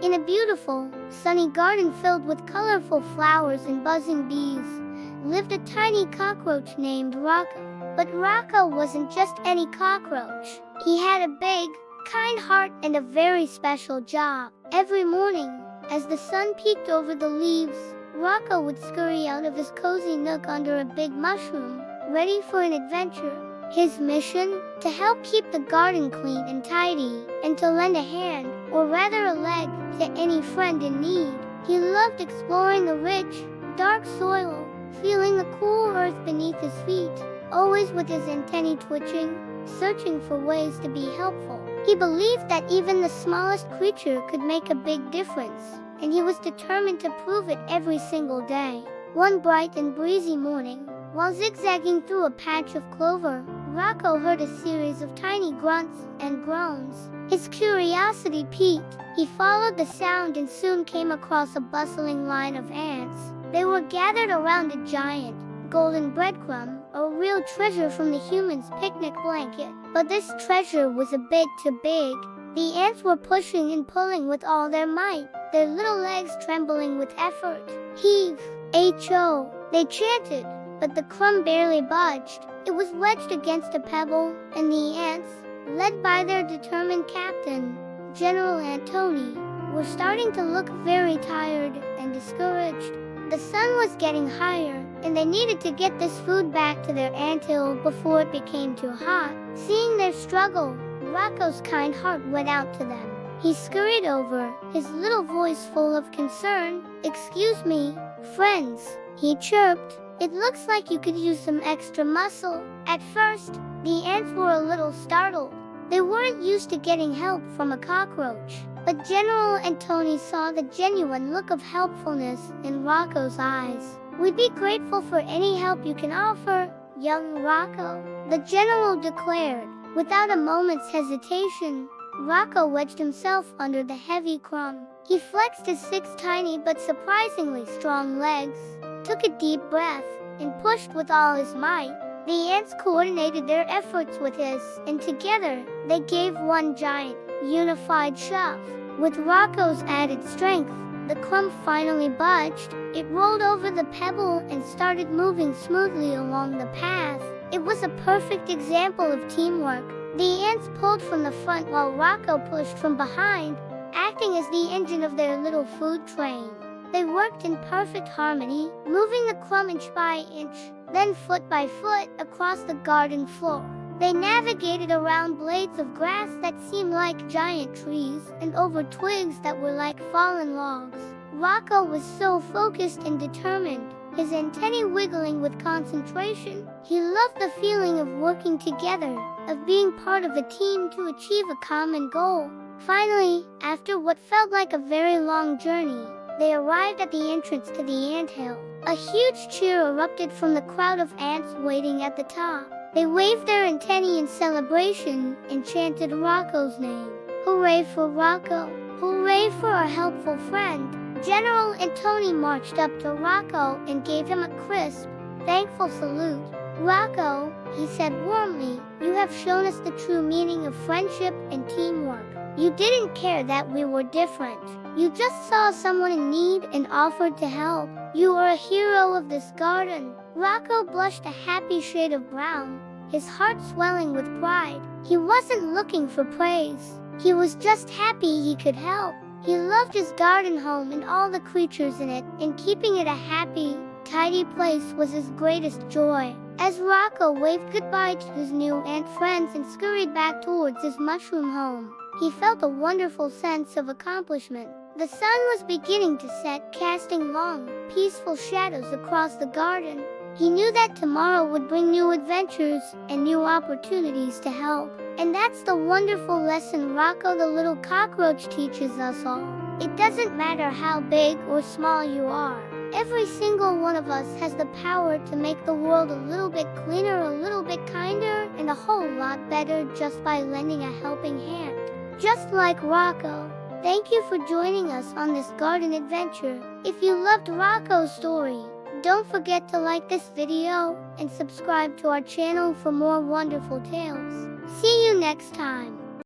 In a beautiful, sunny garden filled with colorful flowers and buzzing bees, lived a tiny cockroach named Rocco. But Rocco wasn't just any cockroach. He had a big, kind heart and a very special job. Every morning, as the sun peeked over the leaves, Rocco would scurry out of his cozy nook under a big mushroom, ready for an adventure. His mission? To help keep the garden clean and tidy, and to lend a hand, or rather a leg, to any friend in need. He loved exploring the rich, dark soil, feeling the cool earth beneath his feet, always with his antennae twitching, searching for ways to be helpful. He believed that even the smallest creature could make a big difference, and he was determined to prove it every single day. One bright and breezy morning, while zigzagging through a patch of clover, Rocco heard a series of tiny grunts and groans. His curiosity piqued. He followed the sound and soon came across a bustling line of ants. They were gathered around a giant, golden breadcrumb, a real treasure from the human's picnic blanket. But this treasure was a bit too big. The ants were pushing and pulling with all their might, their little legs trembling with effort. Heave! H-O! They chanted, but the crumb barely budged. It was wedged against a pebble, and the ants, led by their determined captain, General Antony, were starting to look very tired and discouraged. The sun was getting higher, and they needed to get this food back to their anthill before it became too hot. Seeing their struggle, Rocco's kind heart went out to them. He scurried over, his little voice full of concern. "Excuse me, friends," he chirped. "It looks like you could use some extra muscle." At first, the ants were a little startled. They weren't used to getting help from a cockroach. But General Antony saw the genuine look of helpfulness in Rocco's eyes. "We'd be grateful for any help you can offer, young Rocco," the general declared. Without a moment's hesitation, Rocco wedged himself under the heavy crumb. He flexed his 6 tiny but surprisingly strong legs, took a deep breath, and pushed with all his might. The ants coordinated their efforts with his, and together, they gave one giant, unified shove. With Rocco's added strength, the crumb finally budged. It rolled over the pebble and started moving smoothly along the path. It was a perfect example of teamwork. The ants pulled from the front while Rocco pushed from behind, acting as the engine of their little food train. They worked in perfect harmony, moving the crumb inch by inch, then foot by foot across the garden floor. They navigated around blades of grass that seemed like giant trees and over twigs that were like fallen logs. Rocco was so focused and determined, his antennae wiggling with concentration. He loved the feeling of working together, of being part of a team to achieve a common goal. Finally, after what felt like a very long journey, they arrived at the entrance to the anthill. A huge cheer erupted from the crowd of ants waiting at the top. They waved their antennae in celebration and chanted Rocco's name. "Hooray for Rocco! Hooray for our helpful friend!" General Antony marched up to Rocco and gave him a crisp, thankful salute. "Rocco," he said warmly, "you have shown us the true meaning of friendship and teamwork. You didn't care that we were different. You just saw someone in need and offered to help. You are a hero of this garden." Rocco blushed a happy shade of brown, his heart swelling with pride. He wasn't looking for praise. He was just happy he could help. He loved his garden home and all the creatures in it, and keeping it a happy, tidy place was his greatest joy. As Rocco waved goodbye to his new ant friends and scurried back towards his mushroom home, he felt a wonderful sense of accomplishment. The sun was beginning to set, casting long, peaceful shadows across the garden. He knew that tomorrow would bring new adventures and new opportunities to help. And that's the wonderful lesson Rocco the little cockroach teaches us all. It doesn't matter how big or small you are. Every single one of us has the power to make the world a little bit cleaner, a little bit kinder, and a whole lot better just by lending a helping hand. Just like Rocco. Thank you for joining us on this garden adventure. If you loved Rocco's story, don't forget to like this video and subscribe to our channel for more wonderful tales. See you next time.